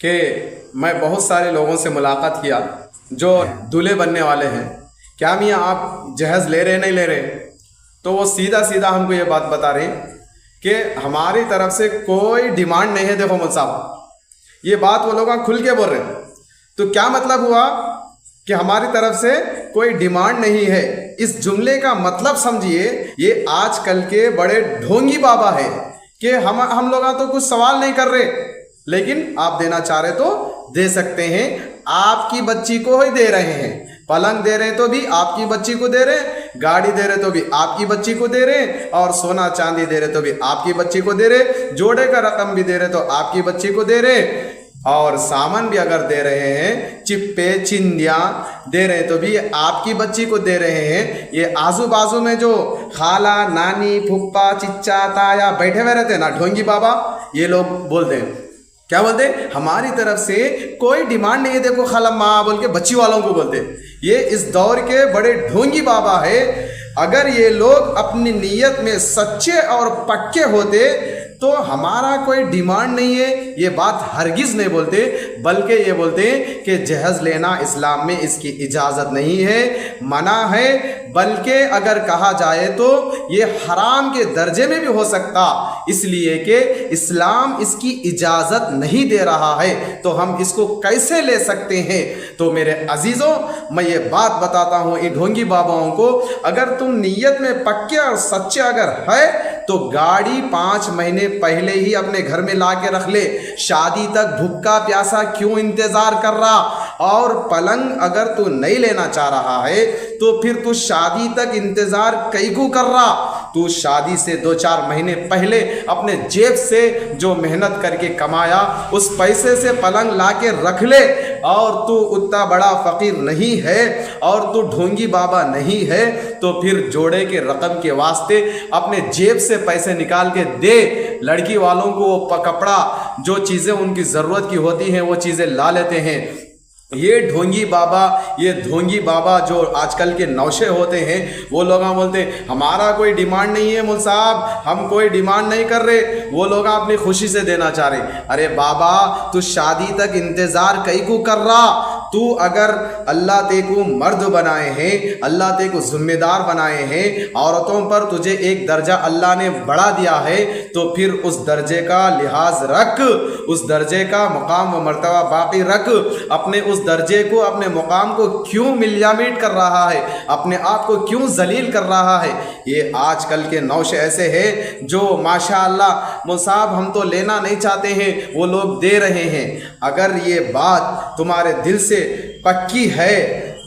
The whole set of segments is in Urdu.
کہ میں بہت سارے لوگوں سے ملاقات کیا جو دولہے بننے والے ہیں، کیا میاں آپ جہیز لے رہے نہیں لے رہے؟ تو وہ سیدھا سیدھا ہم کو یہ بات بتا رہے ہیں کہ ہماری طرف سے کوئی ڈیمانڈ نہیں ہے۔ دیکھو مول صاحب، یہ بات وہ لوگ کھل کے بول رہے ہیں، تو کیا مطلب ہوا کہ ہماری طرف سے کوئی ڈیمانڈ نہیں ہے؟ اس جملے کا مطلب سمجھیے، یہ آج کل کے بڑے ڈھونگی بابا ہے کہ ہم لوگ تو کچھ سوال نہیں کر رہے، لیکن آپ دینا چاہ رہے تو دے سکتے ہیں۔ آپ کی بچی کو ہی دے رہے ہیں، پلنگ دے رہے ہیں تو بھی آپ کی بچی کو دے رہے ہیں، گاڑی دے رہے تو بھی آپ کی بچی کو دے رہے ہیں، اور سونا چاندی دے رہے تو بھی آپ کی بچی کو دے رہے، جوڑے کا رقم بھی دے رہے تو آپ کی بچی کو دے رہے، اور سامان بھی اگر دے رہے ہیں، چپے چندیاں دے رہے تو بھی آپ کی بچی کو دے رہے ہیں۔ یہ آزو بازو میں جو خالہ، نانی، پھپھا، چچا، تایا بیٹھے ہوئے رہتے ہیں نا ڈھونگی بابا، یہ لوگ بولتے ہیں، کیا بولتے ہیں؟ ہماری طرف سے کوئی ڈیمانڈ نہیں ہے، دیکھو خالہ ماں بول کے بچی والوں کو بولتے ہیں۔ یہ اس دور کے بڑے ڈھونگی بابا ہے۔ اگر یہ لوگ اپنی نیت میں سچے اور پکے ہوتے تو ہمارا کوئی ڈیمانڈ نہیں ہے، یہ بات ہرگز نہیں بولتے، بلکہ یہ بولتے ہیں کہ جہیز لینا اسلام میں اس کی اجازت نہیں ہے، منع ہے، بلکہ اگر کہا جائے تو یہ حرام کے درجے میں بھی ہو سکتا، اس لیے کہ اسلام اس کی اجازت نہیں دے رہا ہے، تو ہم اس کو کیسے لے سکتے ہیں؟ تو میرے عزیزوں، میں یہ بات بتاتا ہوں ان ڈھونگی باباؤں کو، اگر تم نیت میں پکے اور سچے اگر ہے تو گاڑی 5 مہینے پہلے ہی اپنے گھر میں لا کے رکھ لے، شادی تک بھوکا پیاسا کیوں انتظار کر رہا؟ اور پلنگ اگر تو نہیں لینا چاہ رہا ہے تو پھر تو شادی تک انتظار کئی کو کر رہا؟ تو شادی سے 2-4 مہینے پہلے اپنے جیب سے جو محنت کر کے کمایا اس پیسے سے پلنگ لا کے رکھ لے، اور تو اتنا بڑا فقیر نہیں ہے اور تو ڈھونگی بابا نہیں ہے تو پھر جوڑے کے رقم کے واسطے اپنے جیب سے پیسے نکال کے دے۔ لڑکی والوں کو وہ کپڑا جو چیزیں ان کی ضرورت کی ہوتی ہیں وہ چیزیں لا لیتے ہیں۔ یہ ڈھونگی بابا جو آج کل کے نوشے ہوتے ہیں وہ لوگ بولتے ہیں ہمارا کوئی ڈیمانڈ نہیں ہے مول صاحب، ہم کوئی ڈیمانڈ نہیں کر رہے، وہ لوگ اپنی خوشی سے دینا چاہ رہے۔ ارے بابا، تو شادی تک انتظار کئی کو کر رہا؟ تو اگر اللہ تے کو مرد بنائے ہیں، اللہ تے کو ذمہ دار بنائے ہیں، عورتوں پر تجھے ایک درجہ اللہ نے بڑھا دیا ہے، تو پھر اس درجے کا لحاظ رکھ، اس درجے کا مقام و مرتبہ باقی رکھ۔ اپنے اس درجے کو، اپنے مقام کو کیوں ملیامٹ کر رہا ہے؟ اپنے آپ کو کیوں ذلیل کر رہا ہے؟ یہ آج کل کے نوش ایسے ہیں جو ماشاءاللہ مصعب ہم تو لینا نہیں چاہتے ہیں، وہ لوگ دے رہے ہیں۔ اگر یہ بات تمہارے دل سے پکی ہے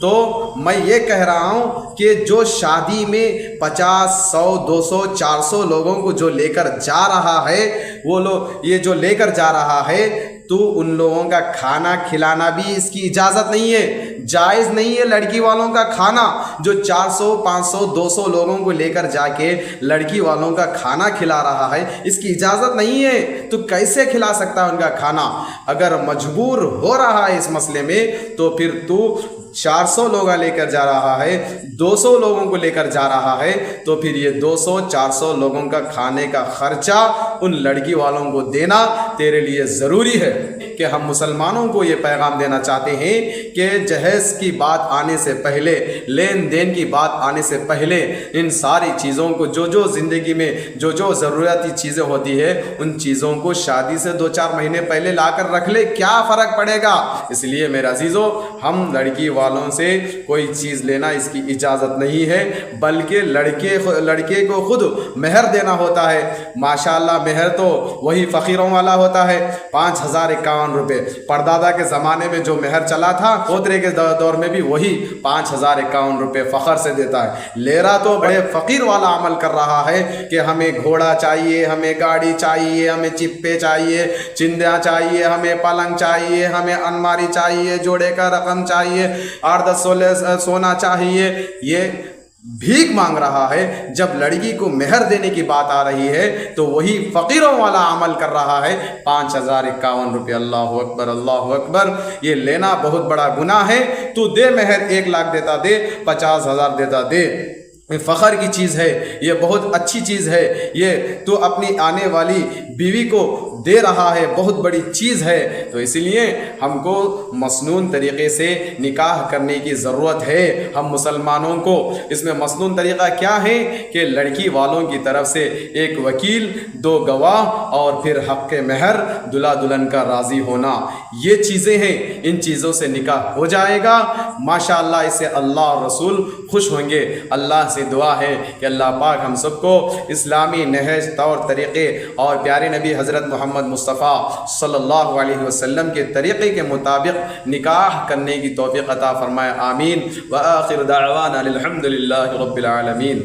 تو میں یہ کہہ رہا ہوں کہ جو شادی میں 50، 100، 200، 400 لوگوں کو جو لے کر جا رہا ہے، وہ لوگ یہ جو لے کر جا رہا ہے، تو ان لوگوں کا کھانا کھلانا بھی اس کی اجازت نہیں ہے، جائز نہیں ہے۔ لڑکی والوں کا کھانا جو 400، 500، 200 لوگوں کو لے کر جا کے لڑکی والوں کا کھانا کھلا رہا ہے، اس کی اجازت نہیں ہے۔ تو کیسے کھلا سکتا ہے ان کا کھانا؟ اگر مجبور ہو رہا ہے اس مسئلے میں تو پھر تو 400 لوگ لے کر جا رہا ہے، 200 لوگوں کو لے کر جا رہا ہے، تو پھر یہ 200، 400 لوگوں کا کھانے کا خرچہ ان لڑکی والوں کو دینا تیرے لیے ضروری ہے۔ کہ ہم مسلمانوں کو یہ پیغام دینا چاہتے ہیں کہ جہیز کی بات آنے سے پہلے، لین دین کی بات آنے سے پہلے، ان ساری چیزوں کو جو زندگی میں جو ضروریاتی چیزیں ہوتی ہے ان چیزوں کو شادی سے 2-4 مہینے پہلے لا کر رکھ لے، کیا فرق پڑے گا؟ اس لیے میرے عزیزوں، ہم لڑکی والوں سے کوئی چیز لینا اس کی اجازت نہیں ہے، بلکہ لڑکے کو خود مہر دینا ہوتا ہے۔ ماشاءاللہ مہر تو وہی فقیروں والا ہوتا ہے، 5051 روپے۔ پردادا کے زمانے میں جو مہر چلا تھا، پوترے کے دور میں بھی وہی 5051 روپے فخر سے دیتا ہے۔ لیرا تو بڑے فقیر والا عمل کر رہا ہے کہ ہمیں گھوڑا چاہیے، ہمیں گاڑی چاہیے، ہمیں چپے چاہیے، چندیاں چاہیے، ہمیں پلنگ چاہیے، ہمیں الماری چاہیے، جوڑے کا رقم چاہیے، 8-10 تولے سونا چاہیے۔ یہ بھیک مانگ رہا ہے۔ جب لڑکی کو مہر دینے کی بات آ رہی ہے تو وہی فقیروں والا عمل کر رہا ہے، 5051 روپے۔ اللہ اکبر، اللہ اکبر۔ یہ لینا بہت بڑا گناہ ہے۔ تو دے مہر، 1 لاکھ دیتا دے، 50,000 دیتا دے، فخر کی چیز ہے، یہ بہت اچھی چیز ہے، یہ تو اپنی آنے والی بیوی کو دے رہا ہے، بہت بڑی چیز ہے۔ تو اس لیے ہم کو مسنون طریقے سے نکاح کرنے کی ضرورت ہے۔ ہم مسلمانوں کو اس میں مسنون طریقہ کیا ہے کہ لڑکی والوں کی طرف سے ایک وکیل، 2 گواہ اور پھر حق مہر، دلہا دلہن کا راضی ہونا، یہ چیزیں ہیں۔ ان چیزوں سے نکاح ہو جائے گا ماشاءاللہ، اس سے اللہ اور رسول خوش ہوں گے۔ اللہ سے دعا ہے کہ اللہ پاک ہم سب کو اسلامی نہج، طور طریقے اور پیارے نبی حضرت محمد مصطفیٰ صلی اللہ علیہ وسلم کے طریقے کے مطابق نکاح کرنے کی توفیق عطا فرمائے، آمین۔ وآخر دعوانا الحمد للہ رب العالمین۔